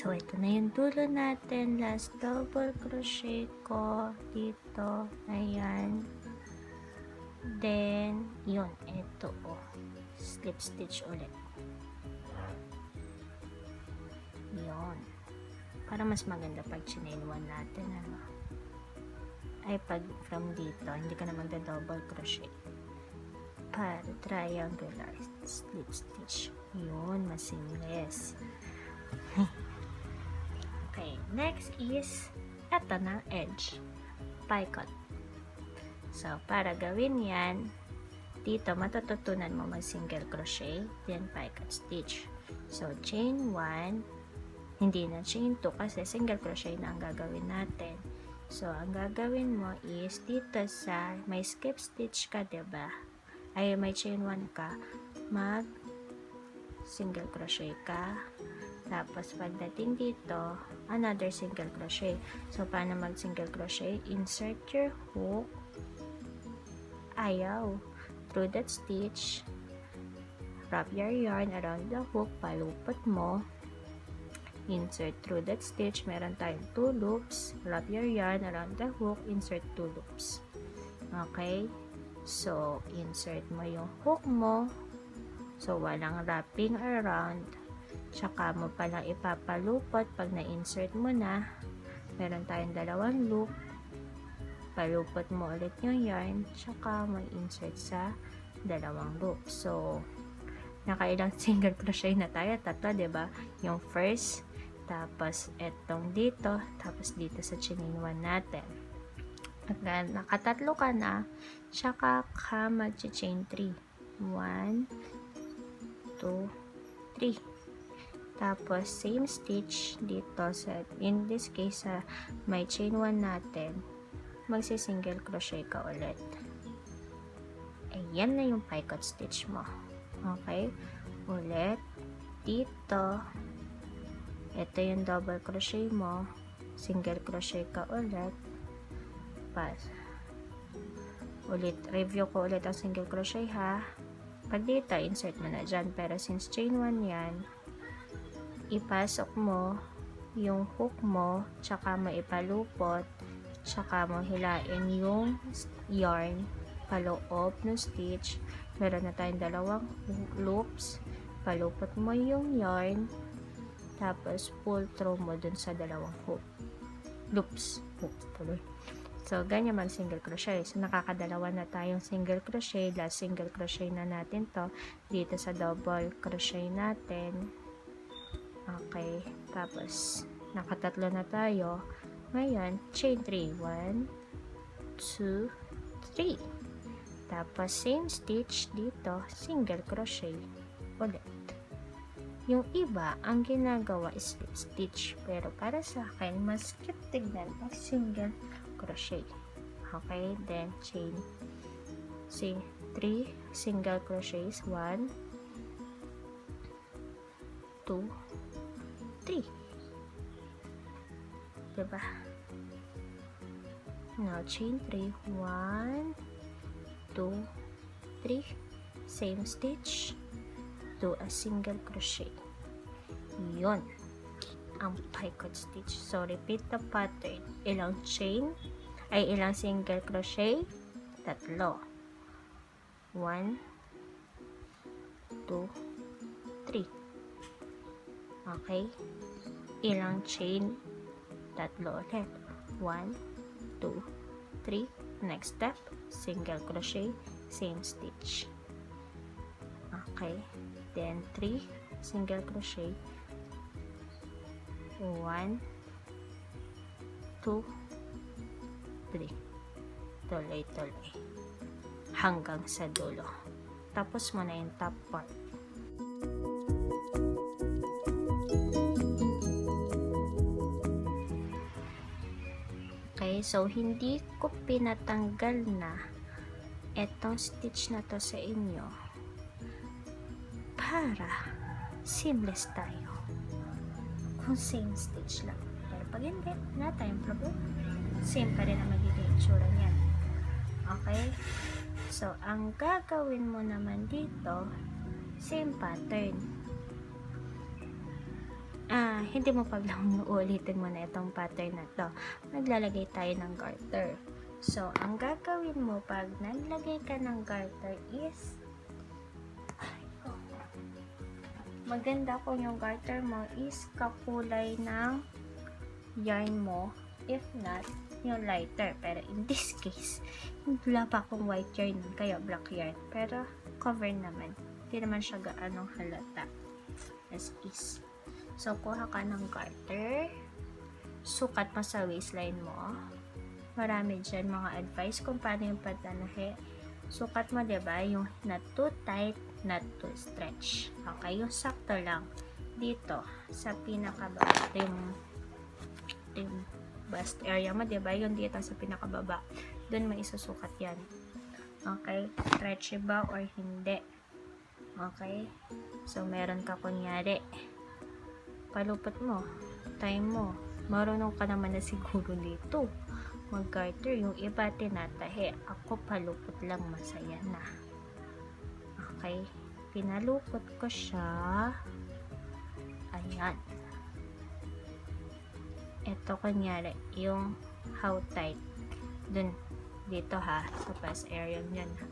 So, ito na yung dulo natin. Last double crochet ko dito. Ayan. Then, yun. Ito, oh. Slip stitch ulit. Yun. Para mas maganda pag chinainwan natin, ano. Ay, pag from dito, hindi ka na magda-double crochet. Para triangular slip stitch. Yun, mas seamless. Okay, next is eto na edge, picot. So, para gawin yan, dito matututunan mo mag single crochet, then picot stitch. So, chain 1, hindi na chain 2 kasi single crochet na ang gagawin natin. So, ang gagawin mo is dito sa may skip stitch ka, diba? Ay, may chain 1 ka, mag single crochet ka. Tapos, pagdating dito, another single crochet. So, paano mag single crochet? Insert your hook. Ayaw. Through that stitch, wrap your yarn around the hook, palupot mo. Insert through that stitch. Meron tayong 2 loops. Wrap your yarn around the hook, insert 2 loops. Okay? So, insert mo yung hook mo. So, walang wrapping around. Tsaka mo palang ipapalupot pag na-insert mo na. Meron tayong 2 loop. Palupot mo ulit yung yarn. Tsaka mo insert sa 2 loop. So, nakailang single crochet na tayo? 3, diba? Yung first, tapos etong dito, tapos dito sa chain-1 natin. At nakatatlo ka na, tsaka ka mag-chain 3. 1, 2, 3. Tapos, same stitch dito sa, in this case, sa may chain 1 natin, magsi-single crochet ka ulit. Ayan na yung picot stitch mo. Okay? Ulit. Dito. Ito yung double crochet mo. Single crochet ka ulit. Pas. Ulit. Review ko ulit ang single crochet, ha? Pag dito, insert mo na dyan. Pero since chain 1 yan, ipasok mo yung hook mo, tsaka mo ipalupot, tsaka mo hilain yung yarn paloob ng stitch. Meron na tayong 2 loops. Palupot mo yung yarn, tapos pull through mo dun sa 2 hook loops. So, ganyan mag single crochet. So, nakakadalawa na tayong single crochet. Last single crochet na natin to dito sa double crochet natin. Okay, tapos nakatatlo na tayo. Ngayon, chain 3. 1, 2, 3. Tapos, same stitch dito, single crochet ulit. Yung iba, ang ginagawa is slip stitch. Pero para sa akin, mas cute tignan pag single crochet. Okay, then chain 3 single crochets. 1, 2, 3. Diba? Now, chain 3. 1, 2, 3. Same stitch. Do a single crochet. Yun. Ang picot stitch. So, repeat the pattern. Ilang chain? Ay, ilang single crochet? 3. 1, 2, 3. Okay? Ilang chain? 3 ulit. 1, 2, 3. Next step, single crochet, same stitch. Okay? Then, 3 single crochet. 1, 2, 3. Tuloy-tuloy. Hanggang sa dulo. Tapos mo na yung top part. Okay, so hindi ko pinatanggal na etong stitch na to sa inyo para seamless tayo kung same stitch lang. Pero pag hindi, wala tayong problem. Same pa rin ang magiging itsura niyan. Okay? So, ang gagawin mo naman dito, same pattern. hindi mo pa lang uulitin mo na itong pattern na to. Maglalagay tayo ng garter. So, ang gagawin mo pag naglagay ka ng garter is maganda kung yung garter mo is kakulay ng yarn mo. If not, yung lighter. Pero in this case, wala pa akong white yarn, kaya black yarn. Pero cover naman. Hindi naman siya gaanong halata. As is. So, kuha ka ng garter. Sukat mo sa waistline mo. Marami dyan mga advice kung paano yung patanahe. Sukat mo, diba? Yung not too tight, not too stretch. Okay? Yung sakto lang. Dito, sa pinakababa. Yung bust area mo, diba? Yung dito sa pinakababa. Doon mo isusukat yan. Okay? Stretchy ba or hindi? Okay? So, meron ka kunyari. Palupot mo. Time mo. Marunong ka naman na siguro dito. Mag-garter. Yung iba tinatahe. Ako palupot lang. Masaya na. Okay? Pinalupot ko siya. Ayan. Ito kunyari. Yung how tight. Dun. Dito ha. Sa pass area yan ha.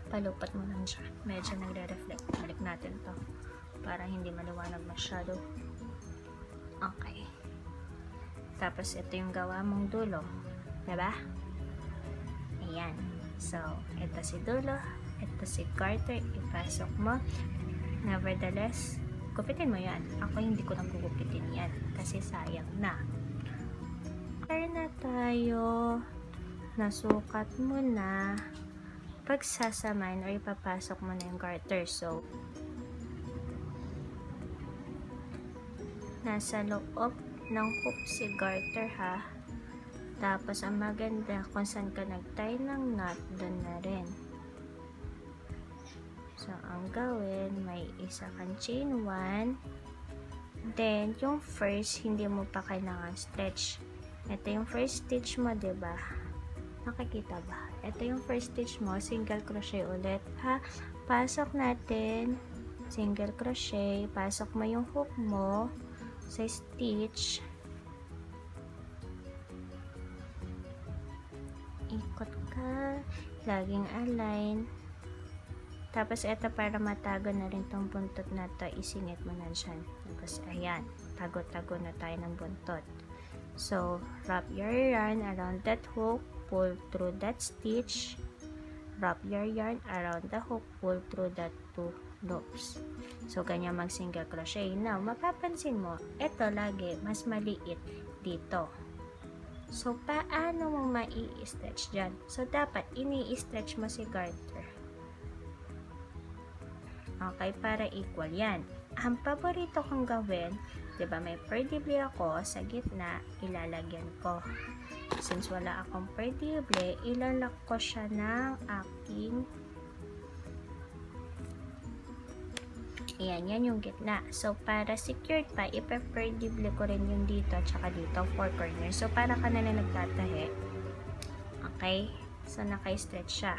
Palupot mo lang siya. Medyo nagre-reflect. Balik natin to. Para hindi maliwanag masyado. Okay. Tapos, ito yung gawa mong dulo. Diba? Ayan. So, ito si dulo. Ito si garter. Ipasok mo. Nevertheless, gupitin mo yan. Ako hindi ko nang gugupitin yan. Kasi sayang na. Kaya na tayo. Nasukat mo na. Pagsasamahin or ipapasok mo na yung garter. So, nasa loob ng hook si garter ha. Tapos, ang maganda kung saan ka nag-tie ng knot, doon na rin. So, ang gawin, may isa kang chain 1. Then, yung first, hindi mo pa kailangan stretch. Ito yung first stitch mo, diba? Nakikita ba? Ito yung first stitch mo, single crochet ulit ha. Pasok natin, single crochet, pasok mo yung hook mo sa stitch, ikot ka, laging align. Tapos ito, para matago na rin tong buntot na to, isingit mo na dyan. Tapos ayan, tago-tago na tayo ng buntot. So, wrap your yarn around that hook, pull through that stitch, wrap your yarn around the hook, pull through that 2 loops. So, ganyan mag single crochet. Now, mapapansin mo, ito lagi, mas maliit dito. So, paano mo mai-stretch dyan? So, dapat, ini-stretch mo si garter. Okay, para equal yan. Ang paborito kong gawin, diba may perdibli ako, sa gitna, ilalagyan ko. Since wala akong perdibli, ilalak ko siya ng aking yan yung gitna. So, para secured pa, ipe-perdibli ko rin yung dito at saka dito, 4 corners. So, para ka na nagtatahe. Okay? So, naka-stretch siya.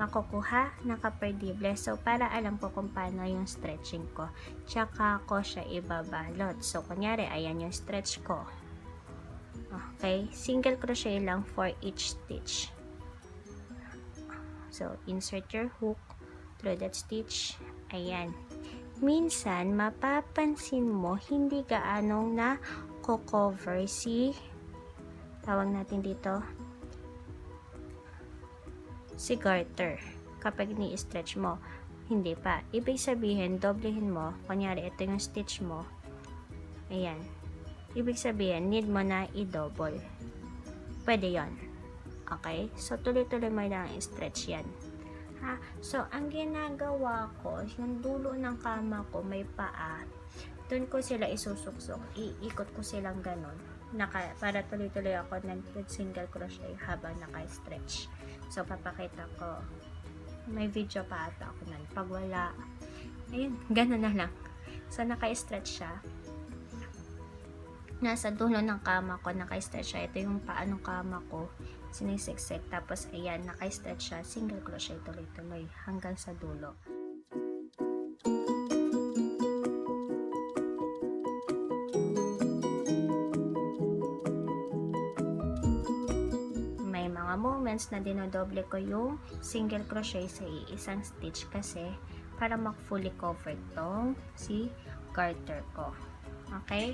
Makukuha, naka-perdible. So, para alam ko kung paano yung stretching ko. Tsaka ko siya ibabalot. So, kunyari, ayan yung stretch ko. Okay? Single crochet lang for each stitch. So, insert your hook through that stitch. Ayan. Minsan, mapapansin mo, hindi gaanong na cover si, tawag natin dito, si garter. Kapag ni-stretch mo, hindi pa. Ibig sabihin, doblehin mo. Kunyari, ito yung stitch mo. Ayan. Ibig sabihin, need mo na i-double. Pwede yon. Okay? So, tuloy-tuloy mo lang i-stretch yan. Ha? So, ang ginagawa ko, yung dulo ng kama ko, may paa. Doon ko sila isusuksok. Iikot ko silang ganun. Para tuloy-tuloy ako nag-single crochet habang naka-stretch. So, papakita ko. May video pa ata ako nun. Pag wala, ayun, ganun na lang. So, naka-stretch siya. Nasa dulo ng kama ko, naka-stretch siya. Ito yung paa ng kama ko. Sinisiksik. Tapos, ayan, naka-stretch siya. Single crochet tuloy-tuloy hanggang sa dulo. moments na dinodoble ko yung single crochet sa isang stitch kasi para fully cover tong si garter ko. Okay?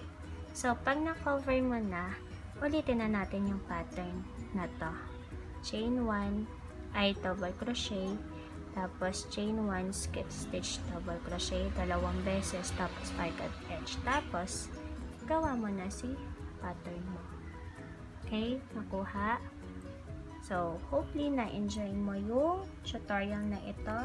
So, pag na-cover mo na, ulitin na natin yung pattern na to. Chain 1, ay double crochet, tapos chain 1, skip stitch, double crochet, 2 beses, tapos picot edge. Tapos, gawa mo na si pattern mo. Okay? Nakuha? So, hopefully na-enjoy mo yung tutorial na ito.